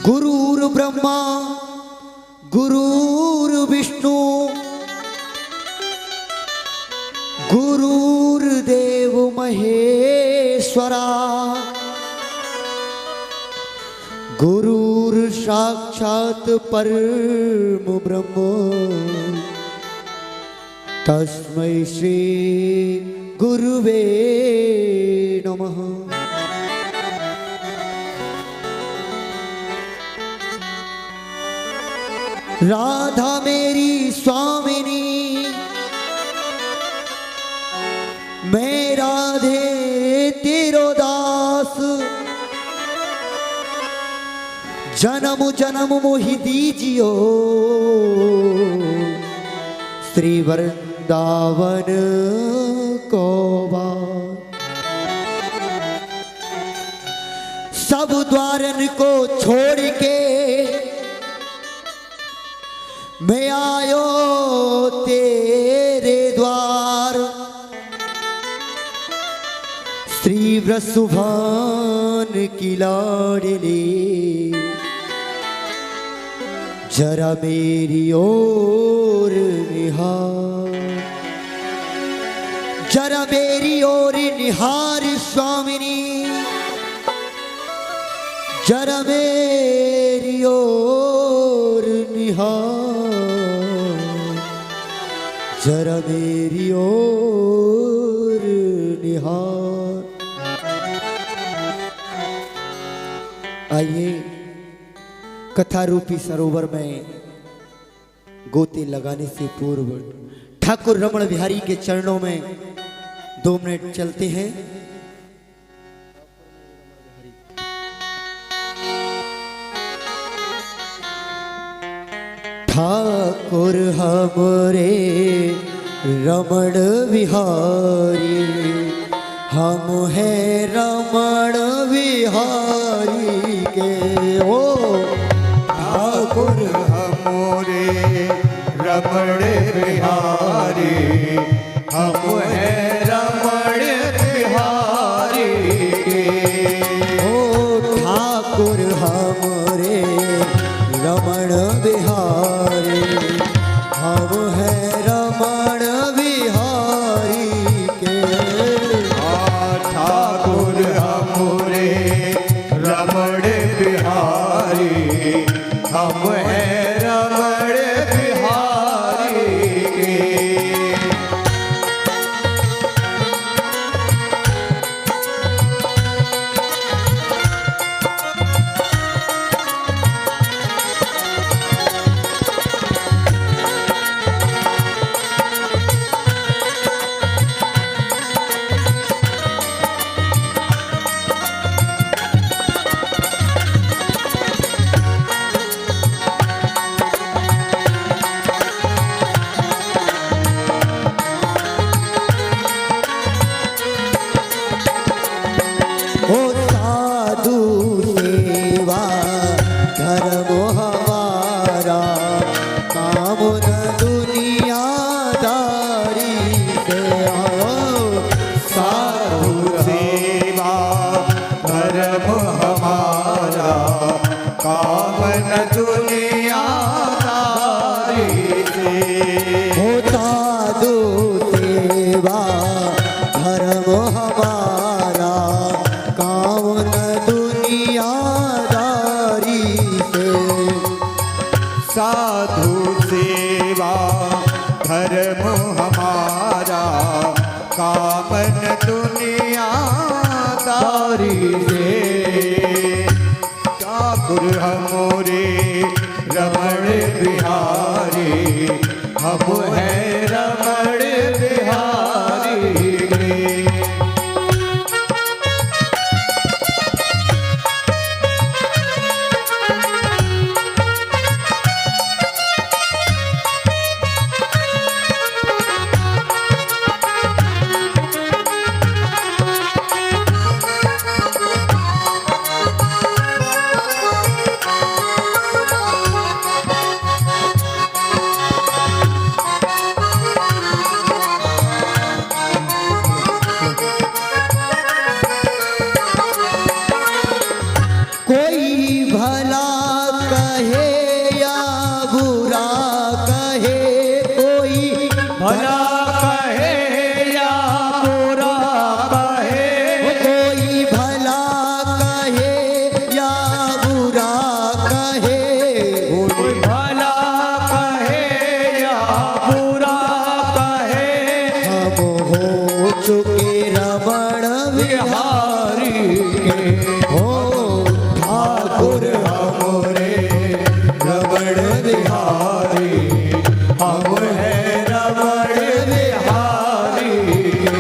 गुरुर् ब्रह्मा गुरुर्विष्णु गुरुर्देव महेश्वरा गुरुर्साक्षात् परम ब्रह्म तस्मै श्री गुरुवे नमः। राधा मेरी स्वामिनी मैं राधे तेरो दास जन्म जन्म मोहि दीजियो श्री वृंदावन को बार। सब द्वारन को छोड़ के मैं आयो तेरे द्वार। श्री वृषभान की लाडली जरा मेरी ओर निहार, जरा मेरी ओर निहार स्वामिनी, जरा मेरी ओर निहार, जरा मेरी ओर निहार। आइए कथा रूपी सरोवर में गोते लगाने से पूर्व ठाकुर रमण बिहारी के चरणों में 2 मिनट चलते हैं। ठाकुर हमरे रमण बिहारी हम हैं रमण बिहारी के। ओ ठाकुर हमरे रमण बिहारी हम हैं रमण बिहारी के। ओ ठाकुर हमरे रमण बिहारी हम हैं रमण बिहारी के। ठाकुर हमरे रमण बिहारी हम हैं रमण बिहारी के। साधु सेवा धर्म हमारा काम न दुनियादारी से। ठाकुर हमरे रमण बिहारी हम हैं रमण बिहारी के। भला कहे या बुरा कहे, कोई भला कहे या बुरा कहे, कोई भला कहे या बुरा कहे, कोई भला कहे या बुरा कहे, हम हो चुके रमण बिहारी के हो ठाकुर हमरे रमण बिहारी, हम है रमण बिहारी के।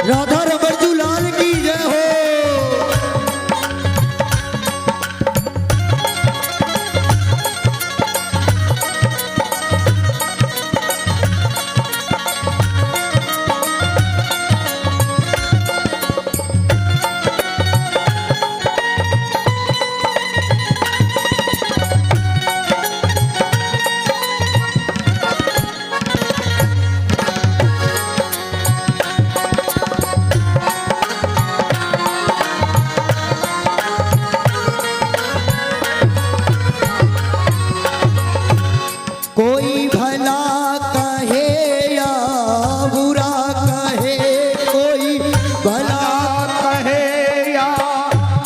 राधा रमणजू लाल की जय हो। कोई भला कहे या बुरा कहे, कोई भला कहे या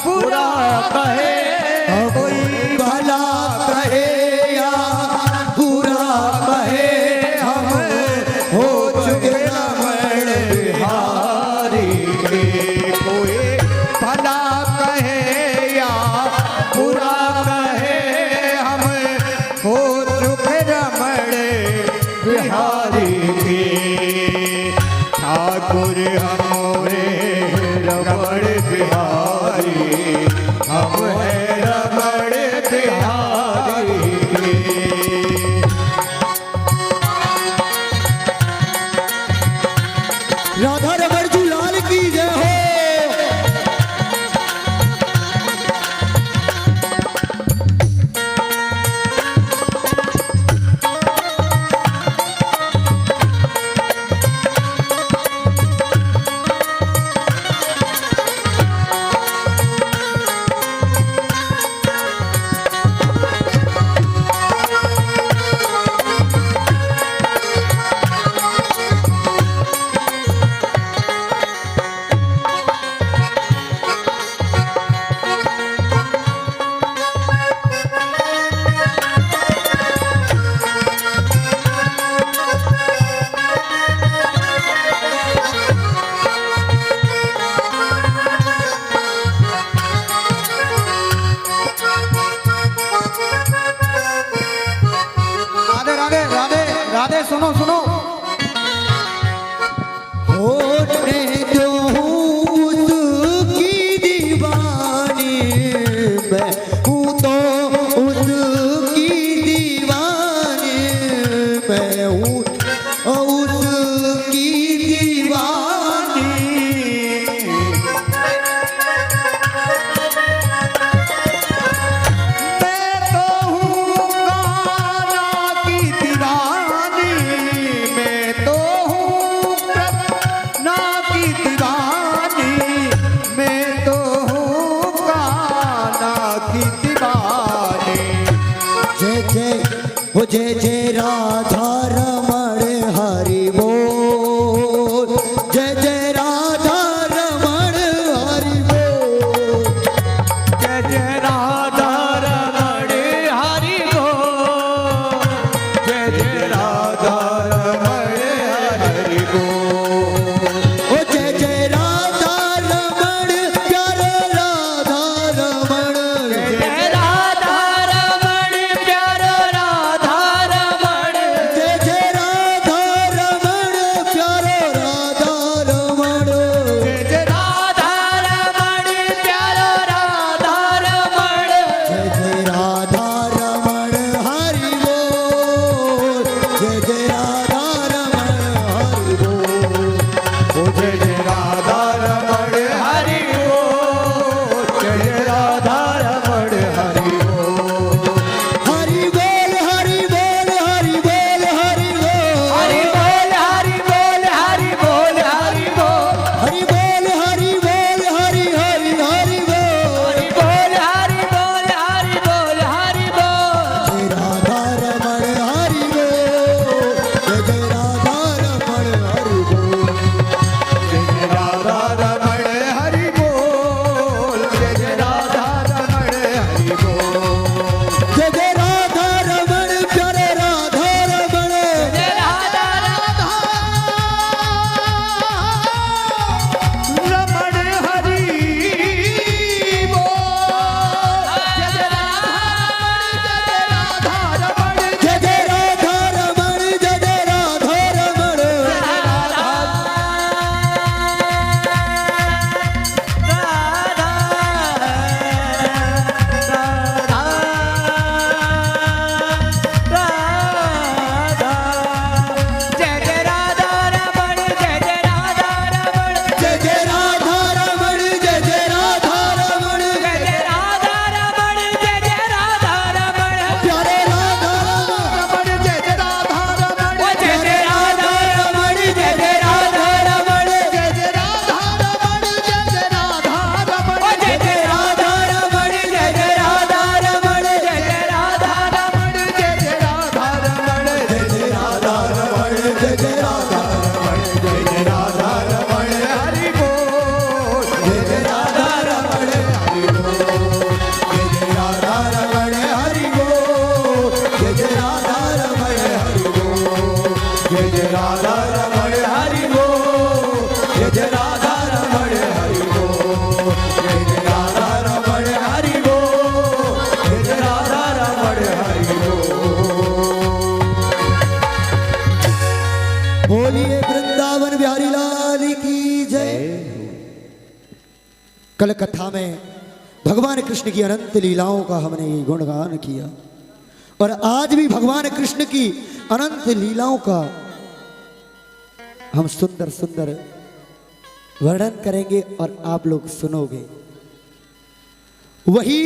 बुरा कहे, कोई भला कहे या बुरा कहे, हम हो चुके रमण बिहारी के। कोई भला कहे या बुरा कहे, हम हो चुके रमण बिहारी के। ठाकुर हमरे रमण बिहारी, हम है रमण बिहारी के। राधा रमणजू लाल की जय हो। राधे राधे राधे राधे, सुनो सुनो। होने दो उसकी दीवानी, मैं हूँ तो उसकी दीवानी, मैं हूँ उसकी दीवानी। मैं तो हूँ कान्हा की दीवानी, मैं तो हूँ कृष्णा की दीवानी, मैं तो हूँ कान्हा की दीवानी। जय जय हो जय जय राधा रमण हरि बोल, जय जय राधा रमण हरि बोल। जय जय राधा रमण हरि बोल, जय जय राधा रमण हरि बोल। ओ जय जय राधा रमण प्यारे राधा रमण, जय राधा रमण प्यारा राधा रमण, जय राधा रमण हरि बोल, जय जय राधा रमण हरि बोल, जय जय राधा रमण हरि बोल, जय जय राधा रमण हरि बोल। बोलिए वृंदावन बिहारी लाल की जय। कल कथा में भगवान कृष्ण की अनंत लीलाओं का हमने गुणगान किया और आज भी भगवान कृष्ण की अनंत लीलाओं का हम सुंदर सुंदर वर्णन करेंगे और आप लोग सुनोगे। वही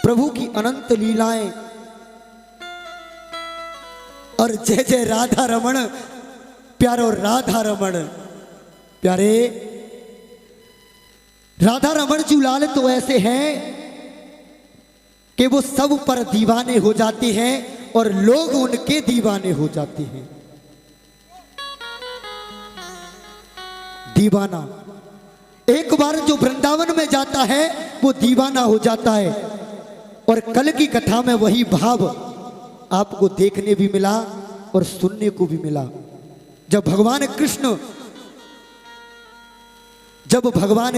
प्रभु की अनंत लीलाएं और जय जय राधा रमण प्यारो राधा रमण प्यारे राधा रमण जी लाल तो ऐसे हैं कि वो सब पर दीवाने हो जाते हैं और लोग उनके दीवाने हो जाते हैं। दीवाना एक बार जो वृंदावन में जाता है वो दीवाना हो जाता है। और कल की कथा में वही भाव आपको देखने भी मिला और सुनने को भी मिला। जब भगवान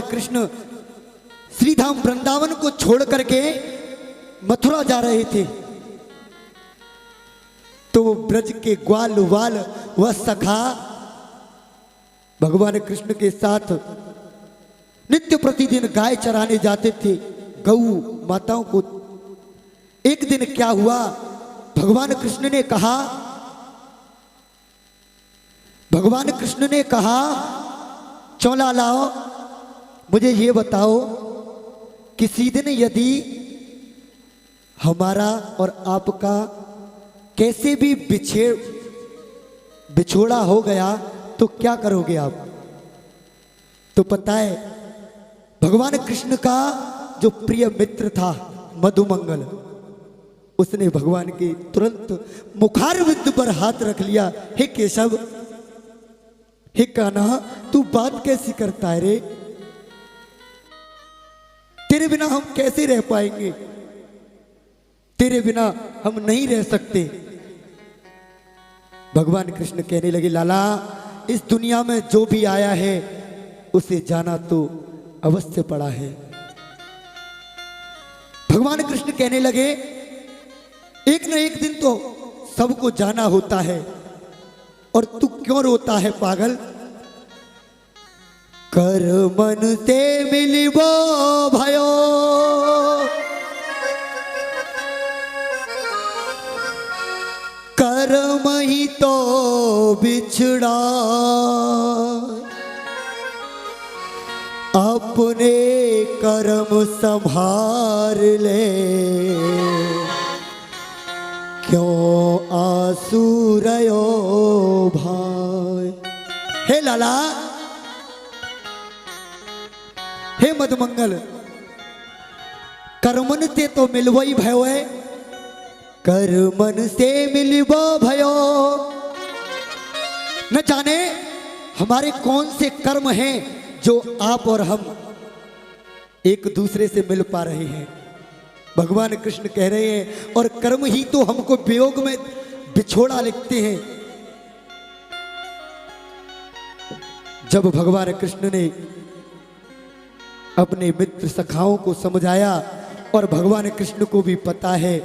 कृष्ण श्रीधाम वृंदावन को छोड़ करके मथुरा जा रहे थे तो ब्रज के ग्वाल वाल व सखा भगवान कृष्ण के साथ नित्य प्रतिदिन गाय चराने जाते थे गौ माताओं को। एक दिन क्या हुआ, भगवान कृष्ण ने कहा चौला लाओ, मुझे ये बताओ किसी दिन यदि हमारा और आपका कैसे भी बिछोड़ा हो गया तो क्या करोगे आप। तो पता है भगवान कृष्ण का जो प्रिय मित्र था मधुमंगल, उसने भगवान के तुरंत मुखारविंद पर हाथ रख लिया। हे केशव, हे कान्हा, तू बात कैसी करता है रे, तेरे बिना हम कैसे रह पाएंगे, तेरे बिना हम नहीं रह सकते। भगवान कृष्ण कहने लगे लाला, इस दुनिया में जो भी आया है उसे जाना तो अवश्य पड़ा है। भगवान कृष्ण कहने लगे एक न एक दिन तो सबको जाना होता है और तू क्यों रोता है पागल। कर मन ते मिलिबो भयो, कर्म ही तो बिछड़ा, अपने कर्म संभार ले, क्यों आंसू रयो भाई। हे लाला, हे मधुमंगल, कर्मन से तो मिलवो ही भयो है, कर्मन से मिलवो भयो। न जाने हमारे कौन से कर्म हैं जो आप और हम एक दूसरे से मिल पा रहे हैं। भगवान कृष्ण कह रहे हैं और कर्म ही तो हमको वियोग में बिछोड़ा लिखते हैं। जब भगवान कृष्ण ने अपने मित्र सखाओं को समझाया और भगवान कृष्ण को भी पता है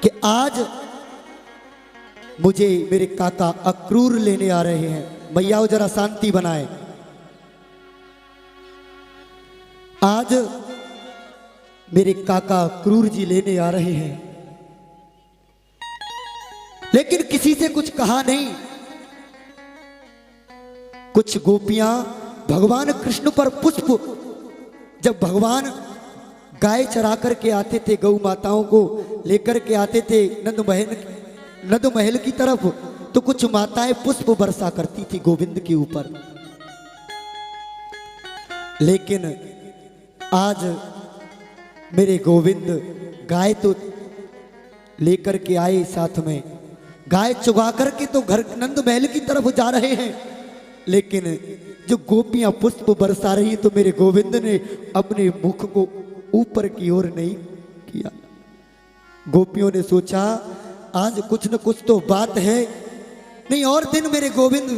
कि आज मुझे मेरे काका अक्रूर लेने आ रहे हैं, मैया जरा शांति बनाए। आज मेरे काका अक्रूर जी लेने आ रहे हैं, लेकिन किसी से कुछ कहा नहीं। कुछ गोपियां भगवान कृष्ण पर पुष्प, जब भगवान गाय चरा करके आते थे, गौ माताओं को लेकर के आते थे नंद महल की तरफ, तो कुछ माताएं पुष्प बरसा करती थी गोविंद के ऊपर। लेकिन आज मेरे गोविंद गाय तो लेकर के आए, साथ में गाय चुगा करके तो घर नंद महल की तरफ जा रहे हैं, लेकिन जो गोपियां पुष्प बरसा रही तो मेरे गोविंद ने अपने मुख को ऊपर की ओर नहीं किया। गोपियों ने सोचा आज कुछ न कुछ तो बात है। नहीं और दिन मेरे गोविंद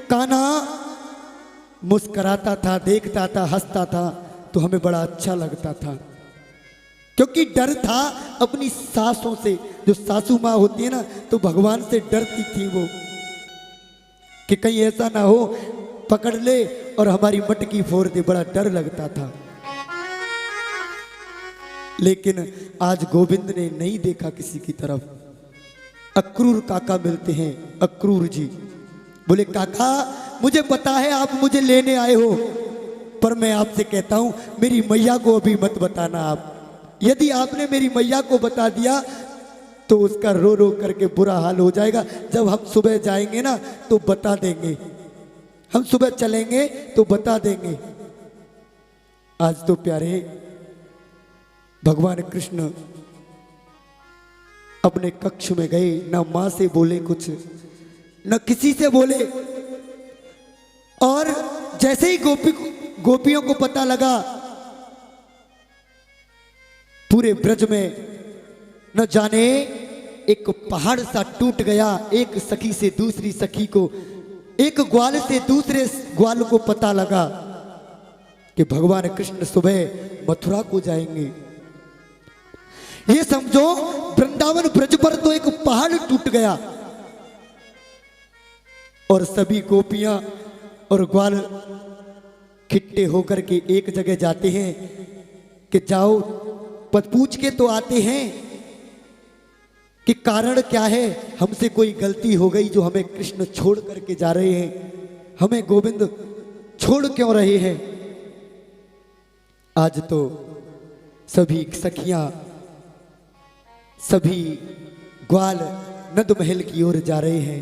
कान्हा मुस्कुराता था, देखता था, हंसता था तो हमें बड़ा अच्छा लगता था, क्योंकि डर था अपनी सासों से। जो सासू माँ होती है ना, तो भगवान से डरती थी वो, कि कहीं ऐसा ना हो पकड़ ले और हमारी मटकी फोड़ दे, बड़ा डर लगता था। लेकिन आज गोविंद ने नहीं देखा किसी की तरफ। अक्रूर काका मिलते हैं, अक्रूर जी बोले, काका मुझे पता है आप मुझे लेने आए हो, पर मैं आपसे कहता हूं मेरी मैया को अभी मत बताना। आप यदि आपने मेरी मैया को बता दिया तो उसका रो रो करके बुरा हाल हो जाएगा। जब हम सुबह जाएंगे ना तो बता देंगे, हम सुबह चलेंगे तो बता देंगे। आज तो प्यारे भगवान कृष्ण अपने कक्ष में गए, ना मां से बोले कुछ, न किसी से बोले। और जैसे ही गोपियों को पता लगा, पूरे ब्रज में न जाने एक पहाड़ सा टूट गया। एक सखी से दूसरी सखी को, एक ग्वाल से दूसरे ग्वाल को पता लगा कि भगवान कृष्ण सुबह मथुरा को जाएंगे। ये समझो वृंदावन ब्रज पर तो एक पहाड़ टूट गया और सभी गोपियां और ग्वाल खिट्टे होकर के एक जगह जाते हैं कि जाओ पद पूछ के तो आते हैं कि कारण क्या है, हमसे कोई गलती हो गई जो हमें कृष्ण छोड़ करके जा रहे हैं, हमें गोविंद छोड़ क्यों रहे हैं। आज तो सभी सखियां, सभी ग्वाल नंद महल की ओर जा रहे हैं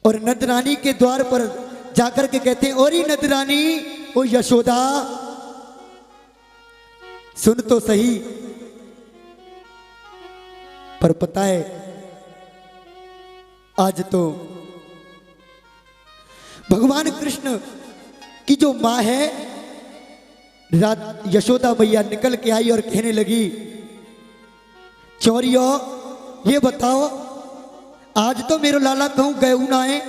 और नंद रानी के द्वार पर जाकर के कहते हैं, ओरी नंद रानी, ओ यशोदा सुन तो सही। पर पता है आज तो भगवान कृष्ण की जो मां है यशोदा मैया निकल के आई और कहने लगी, चौरियो ये बताओ आज तो मेरो लाला कहूं गए ना है,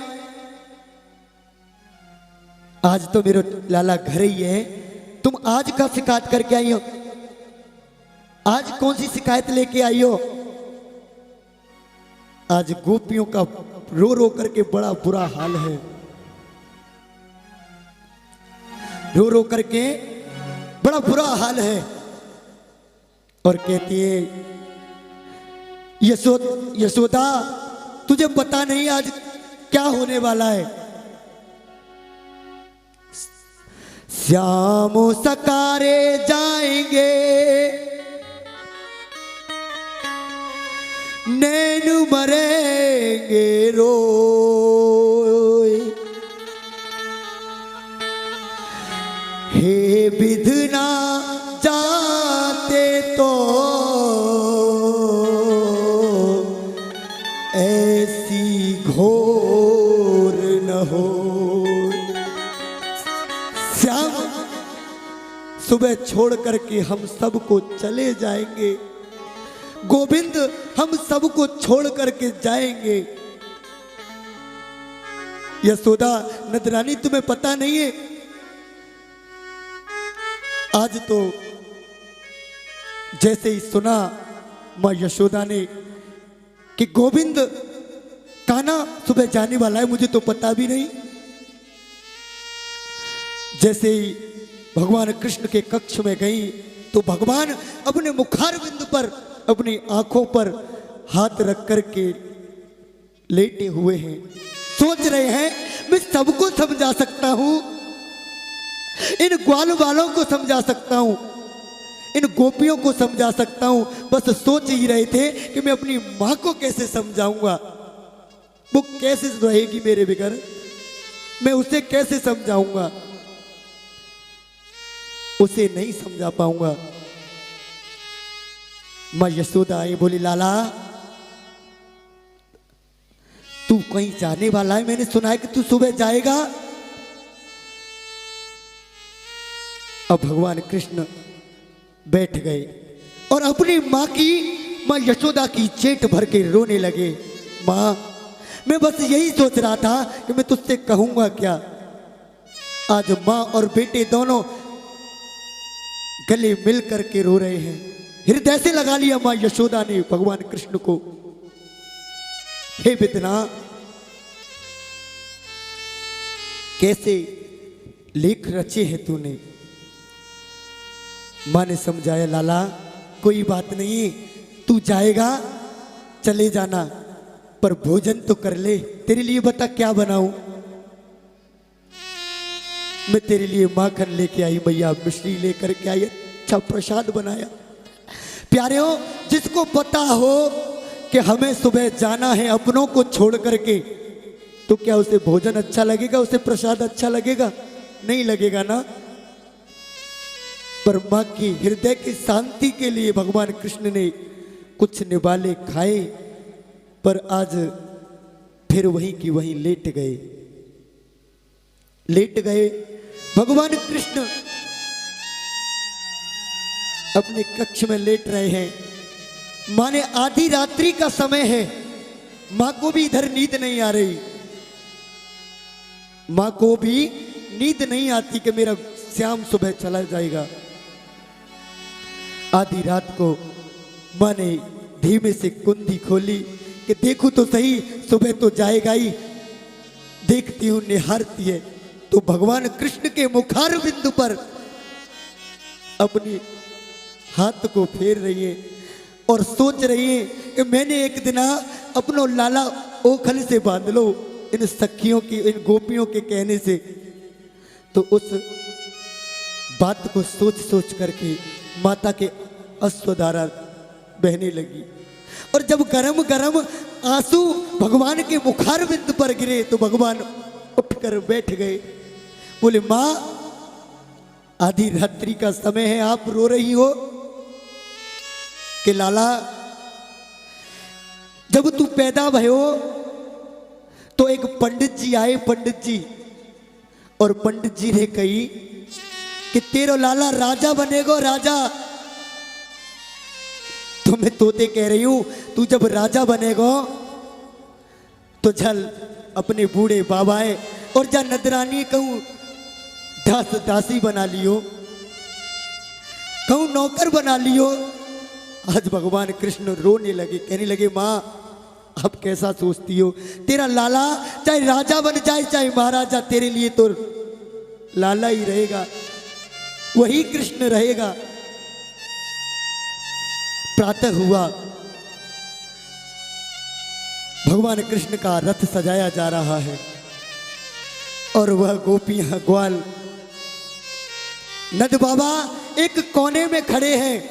आज तो मेरो लाला घर ही है, तुम आज का शिकायत करके आई हो, आज कौन सी शिकायत लेके आई हो। आज गोपियों का रो रो करके बड़ा बुरा हाल है, रो रो करके बड़ा बुरा हाल है। और कहती है, यशोदा तुझे पता नहीं आज क्या होने वाला है। श्याम सकारे जाएंगे, नैन मरेंगे रोए, हे विधना जाते तो ऐसी घोर न हो। श्याम सुबह छोड़ करके हम सबको चले जाएंगे, गोविंद हम सबको छोड़ करके जाएंगे। यशोदा नंदरानी तुम्हें पता नहीं है, आज तो जैसे ही सुना मां यशोदा ने कि गोविंद कान्हा सुबह जाने वाला है, मुझे तो पता भी नहीं। जैसे ही भगवान कृष्ण के कक्ष में गई तो भगवान अपने मुखारविंद पर, अपनी आंखों पर हाथ रख करके लेटे हुए हैं, सोच रहे हैं मैं सबको समझा सकता हूं, इन ग्वाल वालों को समझा सकता हूं, इन गोपियों को समझा सकता हूं। बस सोच ही रहे थे कि मैं अपनी मां को कैसे समझाऊंगा, वो कैसे रहेगी मेरे बगैर, मैं उसे कैसे समझाऊंगा, उसे नहीं समझा पाऊंगा। मां यशोदा आई, बोली लाला तू कहीं जाने वाला है, मैंने सुना है कि तू सुबह जाएगा। अब भगवान कृष्ण बैठ गए और अपनी मां की माँ यशोदा की चेट भर के रोने लगे। माँ, मैं बस यही सोच रहा था कि मैं तुझसे कहूंगा क्या। आज माँ और बेटे दोनों गले मिल करके रो रहे हैं। हृदय से लगा लिया माँ यशोदा ने भगवान कृष्ण को। हे विदना, कैसे लेख रचे हैं तूने। माँ ने समझाया, लाला कोई बात नहीं, तू जाएगा चले जाना, पर भोजन तो कर ले। तेरे लिए बता क्या बनाऊं। मैं तेरे लिए माखन लेके आई मैया, मिश्री लेकर के आई, अच्छा प्रसाद बनाया। प्यारे, जिसको पता हो कि हमें सुबह जाना है अपनों को छोड़ करके, तो क्या उसे भोजन अच्छा लगेगा, उसे प्रसाद अच्छा लगेगा? नहीं लगेगा ना। पर मां की हृदय की शांति के लिए भगवान कृष्ण ने कुछ निवाले खाए, पर आज फिर वहीं की वहीं लेट गए। भगवान कृष्ण अपने कक्ष में लेट रहे हैं। माने आधी रात्रि का समय है, मां को भी इधर नींद नहीं आ रही। मां को भी नींद नहीं आती कि मेरा श्याम सुबह चला जाएगा। आधी रात को मां ने धीमे से कुंडी खोली कि देखूं तो सही, सुबह तो जाएगा ही। देखती हूं, निहारती है तो भगवान कृष्ण के मुखार बिंदु पर अपनी हाथ को फेर रही है और सोच रही है कि मैंने एक दिन अपनो लाला ओखल से बांध लो, इन सखियों की, इन गोपियों के कहने से। तो उस बात को सोच सोच करके माता के अश्रुधारा बहने लगी। और जब गरम गरम आंसू भगवान के मुखार बिंदु पर गिरे तो भगवान उठकर बैठ गए। बोले, मां, आधी रात्रि का समय है, आप रो रही हो कि लाला, जब तू पैदा भयो तो एक पंडित जी आए, पंडित जी, और पंडित जी ने कही कि तेरो लाला राजा बनेगो, राजा। तो मैं तोते कह रही हूं, तू जब राजा बनेगो तो चल अपने बूढ़े बाबाए और जा नदरानी कहूं दास दासी बना लियो, कहूं नौकर बना लियो। आज भगवान कृष्ण रोने लगे, कहने लगे, मां अब कैसा सोचती हो, तेरा लाला चाहे राजा बन जाए चाहे महाराजा, तेरे लिए तो लाला ही रहेगा, वही कृष्ण रहेगा। प्रातः हुआ, भगवान कृष्ण का रथ सजाया जा रहा है और वह गोपियां ग्वाल नद बाबा एक कोने में खड़े हैं,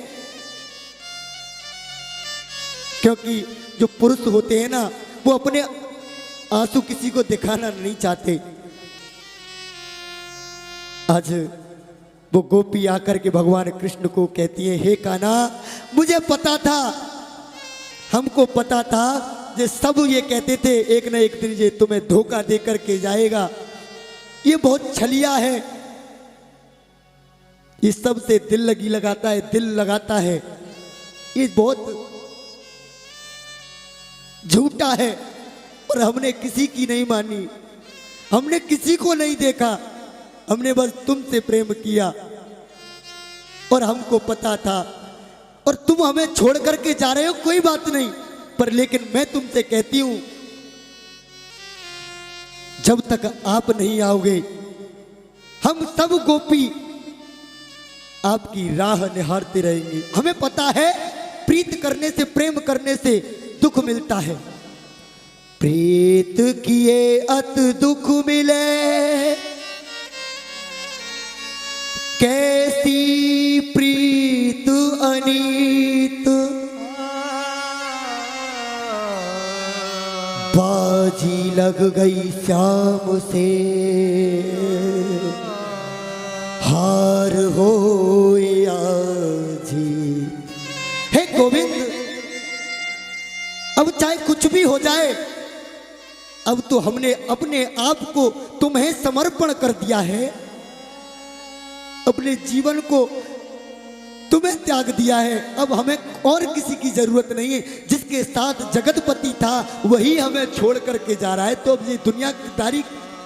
क्योंकि जो पुरुष होते हैं ना, वो अपने आंसू किसी को दिखाना नहीं चाहते। आज वो गोपी आकर के भगवान कृष्ण को कहती है, हे कान्हा, मुझे पता था, हमको पता था, ये सब ये कहते थे एक न एक दिन ये तुम्हें धोखा दे करके जाएगा, ये बहुत छलिया है, ये सबसे दिल लगाता है, ये बहुत झूठा है। और हमने किसी की नहीं मानी, हमने किसी को नहीं देखा, हमने बस तुमसे प्रेम किया और हमको पता था, और तुम हमें छोड़ करके जा रहे हो, कोई बात नहीं, पर लेकिन मैं तुमसे कहती हूं, जब तक आप नहीं आओगे हम सब गोपी आपकी राह निहारते रहेंगे। हमें पता है प्रीत करने से, प्रेम करने से दुख मिलता है, प्रीत किए अत दुख मिले, कैसी प्रीत अनीत, बाजी लग गई श्याम से, हार हो जी। हे गोविंद, अब चाहे कुछ भी हो जाए, अब तो हमने अपने आप को तुम्हें समर्पण कर दिया है, अपने जीवन को तुम्हें त्याग दिया है, अब हमें और किसी की जरूरत नहीं है। जिसके साथ जगतपति था वही हमें छोड़ करके जा रहा है, तो अब ये दुनियादारी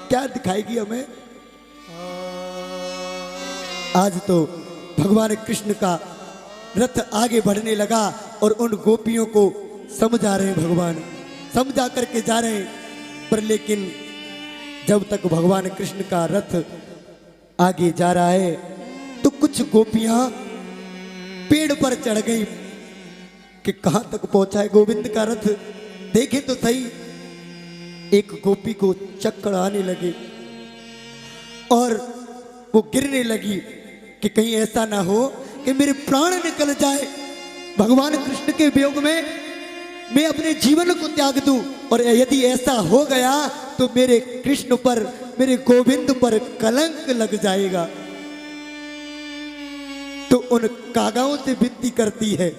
क्या दिखाएगी हमें। आज तो भगवान कृष्ण का रथ आगे बढ़ने लगा और उन गोपियों को समझा रहे भगवान, समझा करके जा रहे हैं। पर लेकिन जब तक भगवान कृष्ण का रथ आगे जा रहा है तो कुछ गोपियां पेड़ पर चढ़ गई कि कहां तक पहुंचा है गोविंद का रथ, देखे तो सही। एक गोपी को चक्कर आने लगे और वो गिरने लगी कि कहीं ऐसा ना हो कि मेरे प्राण निकल जाए, भगवान कृष्ण के वियोग में मैं अपने जीवन को त्याग दूं, और यदि ऐसा हो गया तो मेरे कृष्ण पर, मेरे गोविंद पर कलंक लग जाएगा। तो उन कागाओं से विनती करती है,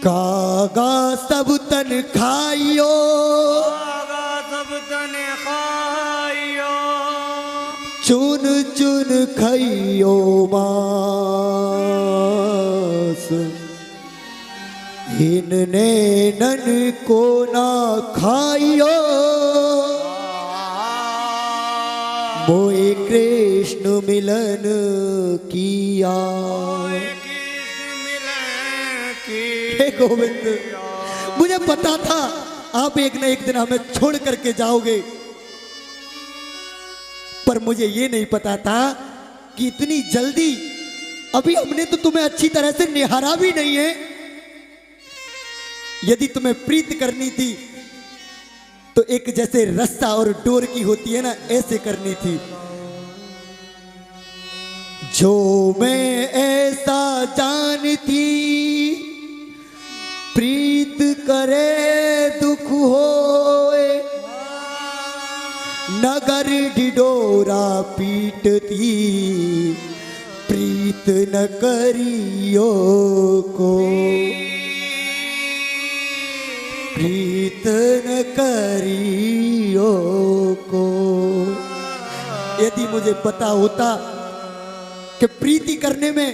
कागा सब तन खाइयो, कागा सब तन खाइयो, चुन चुन खाइयो मांस, इनने नन को ना खाइयो, मोए कृष्ण मिलन किया। हे गोविंद, मुझे पता था आप एक न एक दिन हमें छोड़ करके जाओगे, पर मुझे ये नहीं पता था कि इतनी जल्दी। अभी हमने तो तुम्हें अच्छी तरह से निहारा भी नहीं है। यदि तुम्हें प्रीत करनी थी तो एक जैसे रस्सा और डोर की होती है ना, ऐसे करनी थी। जो मैं ऐसा जानती, प्रीत करे दुख होए, नगर ढिढोरा पीटती, प्रीत न करियो को, प्रीत न करियो को। यदि मुझे पता होता कि प्रीति करने में,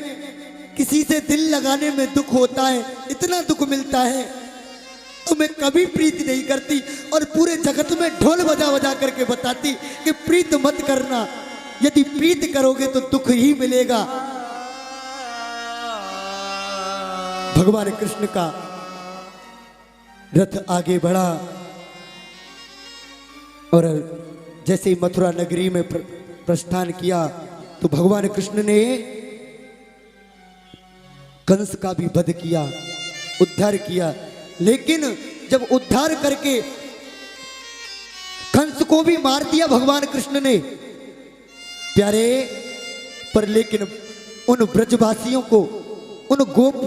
किसी से दिल लगाने में दुख होता है, इतना दुख मिलता है, तो मैं कभी प्रीति नहीं करती और पूरे जगत में ढोल बजा बजा करके बताती कि प्रीत मत करना, यदि प्रीत करोगे तो दुख ही मिलेगा। भगवान कृष्ण का रथ आगे बढ़ा और जैसे ही मथुरा नगरी में प्रस्थान किया तो भगवान कृष्ण ने कंस का भी वध किया, उद्धार किया। लेकिन जब उद्धार करके कंस को भी मार दिया भगवान कृष्ण ने, प्यारे, पर लेकिन उन ब्रजवासियों को, उन गोप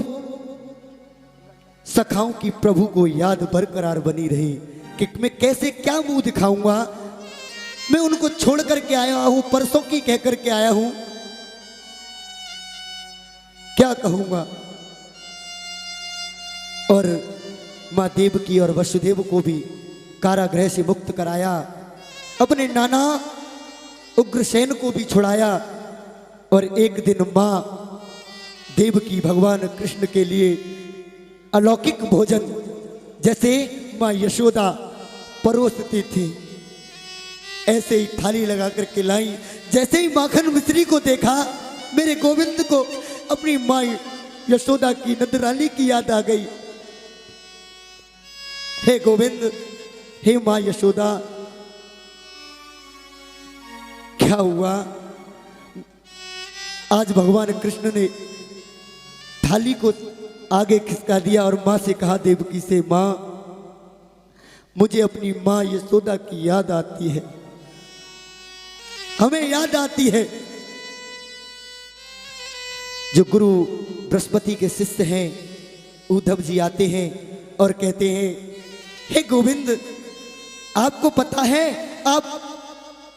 सखाओं की प्रभु को याद बरकरार बनी रही कि मैं कैसे क्या मुंह दिखाऊंगा। मैं उनको छोड़ करके आया हूं, परसों की कह करके आया हूं, क्या कहूंगा। और मां देवकी और वसुदेव को भी कारागृह से मुक्त कराया, अपने नाना उग्रसेन को भी छुड़ाया। और एक दिन मां देवकी भगवान कृष्ण के लिए अलौकिक भोजन जैसे मां यशोदा परोसती थी, ऐसे ही थाली लगा करके लाई। जैसे ही माखन मिश्री को देखा, मेरे गोविंद को अपनी मां यशोदा की नंदरानी की याद आ गई। हे गोविंद, हे मां यशोदा, क्या हुआ? आज भगवान कृष्ण ने थाली को आगे खिसका दिया और मां से कहा, देवकी से, मां मुझे अपनी मां यशोदा की याद आती है, हमें याद आती है। जो गुरु बृहस्पति के शिष्य हैं उद्धव जी आते हैं और कहते हैं, हे गोविंद, आपको पता है आप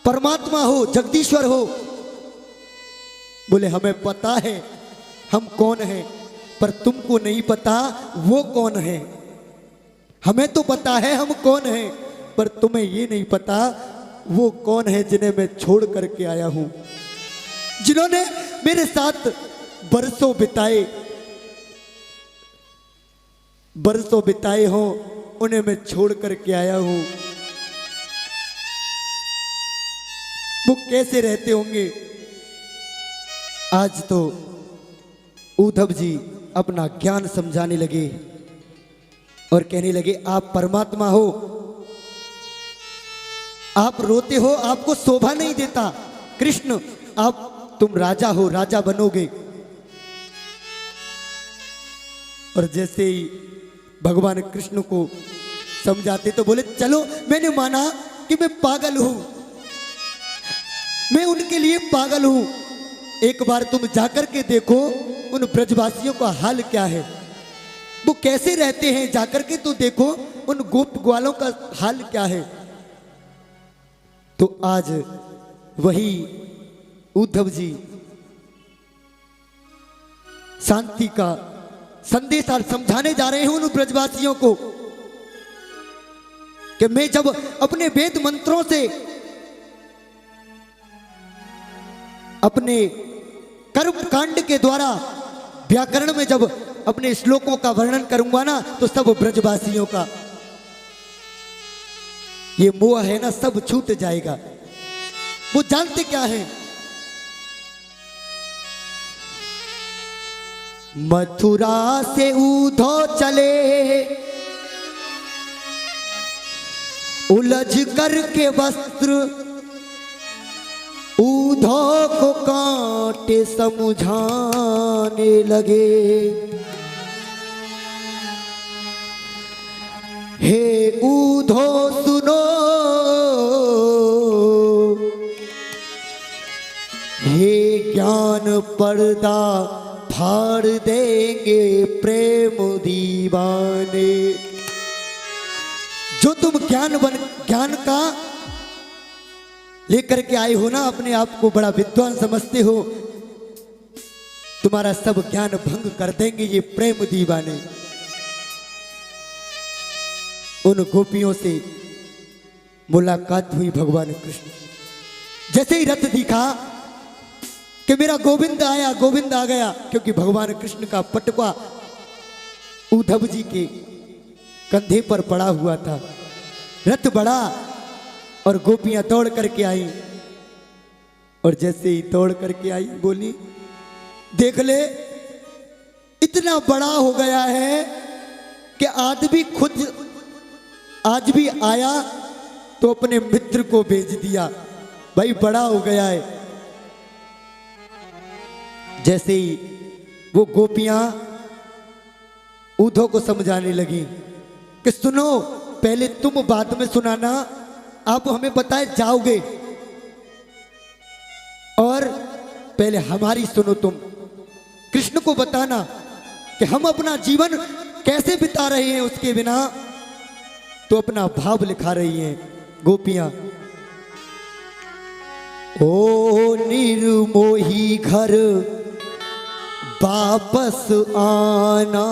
परमात्मा हो, जगदीश्वर हो। बोले, हमें पता है हम कौन हैं, पर तुमको नहीं पता वो कौन है। हमें तो पता है हम कौन हैं, पर तुम्हें ये नहीं पता वो कौन है जिन्हें मैं छोड़ करके आया हूं, जिन्होंने मेरे साथ बरसों बिताए हों, उन्हें मैं छोड़ करके आया हूं। वो कैसे रहते होंगे। आज तो उद्धव जी अपना ज्ञान समझाने लगे और कहने लगे, आप परमात्मा हो, आप रोते हो, आपको शोभा नहीं देता। कृष्ण, तुम राजा हो, राजा बनोगे। और जैसे ही भगवान कृष्ण को समझाते तो बोले, चलो मैंने माना कि मैं पागल हूं, मैं उनके लिए पागल हूं। एक बार तुम जाकर के देखो उन ब्रजवासियों का हाल क्या है, वो कैसे रहते हैं, जाकर के तो देखो उन गोप ग्वालों का हाल क्या है। तो आज वही उद्धव जी शांति का संदेश समझाने जा रहे हैं उन ब्रजवासियों को कि मैं जब अपने वेद मंत्रों से, अपने कर्म कांड के द्वारा व्याकरण में जब अपने श्लोकों का वर्णन करूंगा ना, तो सब ब्रजवासियों का ये मोह है ना, सब छूट जाएगा। वो जानते क्या है, मथुरा से उद्धव चले, उलझ करके वस्त्र, उद्धव को कांटे समझाने लगे। हे उद्धव सुनो, हे ज्ञान पर्दा फाड़ देंगे प्रेम दीवाने। जो तुम ज्ञान का लेकर के आए हो ना, अपने आप को बड़ा विद्वान समझते हो, तुम्हारा सब ज्ञान भंग कर देंगे ये प्रेम दीवाने। उन गोपियों से मुलाकात हुई भगवान कृष्ण, जैसे ही रथ दिखा कि मेरा गोविंद आया, गोविंद आ गया, क्योंकि भगवान कृष्ण का पटवा उद्धव जी के कंधे पर पड़ा हुआ था। रथ बढ़ा और गोपियां दौड़ करके आई, और जैसे ही दौड़ करके आई बोली, देख ले इतना बड़ा हो गया है कि आदमी खुद आज भी आया तो अपने मित्र को भेज दिया, भाई बड़ा हो गया है। जैसे ही वो गोपियां उद्धव को समझाने लगी कि सुनो, पहले तुम बाद में सुनाना, आप हमें बताए जाओगे, और पहले हमारी सुनो, तुम कृष्ण को बताना कि हम अपना जीवन कैसे बिता रहे हैं उसके बिना। तो अपना भाव लिखा रही हैं गोपियां। ओ निर्मोही घर वापस आना,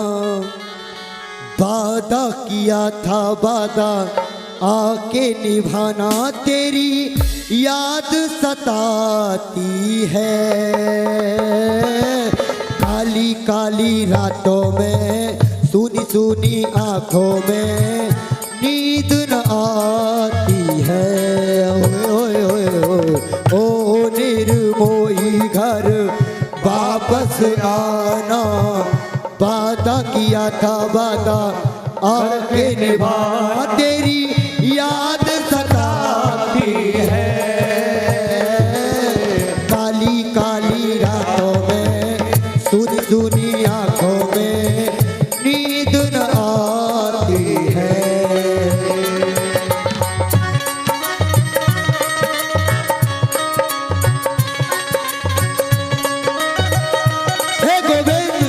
वादा किया था वादा आके निभाना, तेरी याद सताती है। काली काली रातों में, सुनी सुनी आंखों में नींद न आती है। ओए ओए ओए, ओ निर्मोही घर वापस आना, वादा किया था वादा आके निभा, तेरी याद सताती है। काली काली रातों में, सुनी सुनी आंखों में नींद न आती है। हे गोविंद,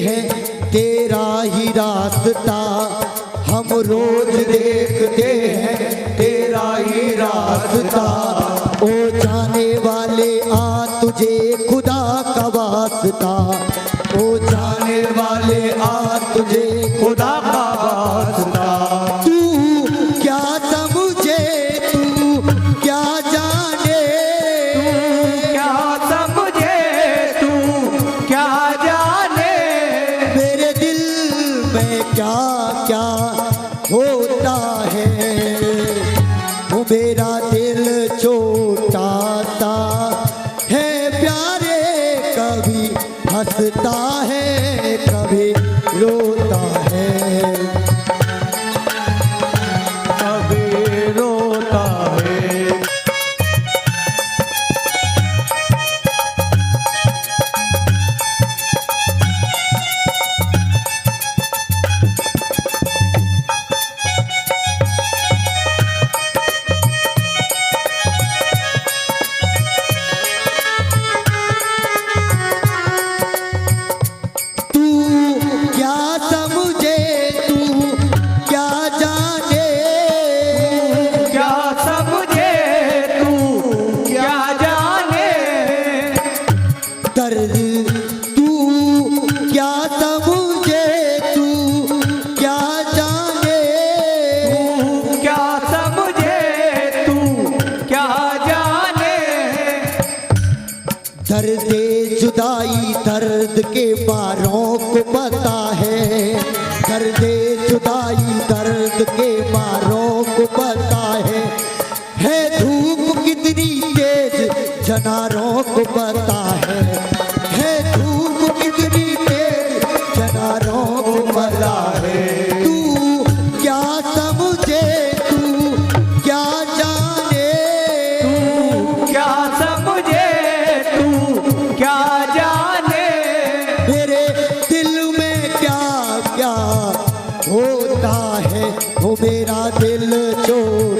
हैं तेरा ही रास्ता, हम रोज देखते हैं तेरा ही रास्ता। ओ जाने वाले आ तुझे खुदा का वास्ता, ओ जाने वाले आ तुझे खुदा का वास्ता। तू क्या समझे तू क्या जाने, क्या समझे तू क्या जाने, मेरे दिल में क्या क्या होता है। वो मेरा दिल छोटा सा है प्यारे, कभी हंसता है कभी रोता है। कभी रोता है। तू क्या समझे तू क्या जाने, क्या समझे तू क्या जाने, दर्द तू क्या समझे तू क्या जाने। क्या समझे तू क्या जाने, दर्द जुदाई दर्द के मारों को पता है, दर्द जुदाई दर्द के मारों को पता है धूप कितनी तेज जनारों को पता है धूप कितनी तेज जनारों को पता है। तू क्या समझे तू क्या जाने, क्या समझे तू क्या जाने, मेरे दिल में क्या क्या होता है। वो मेरा दिल छोटा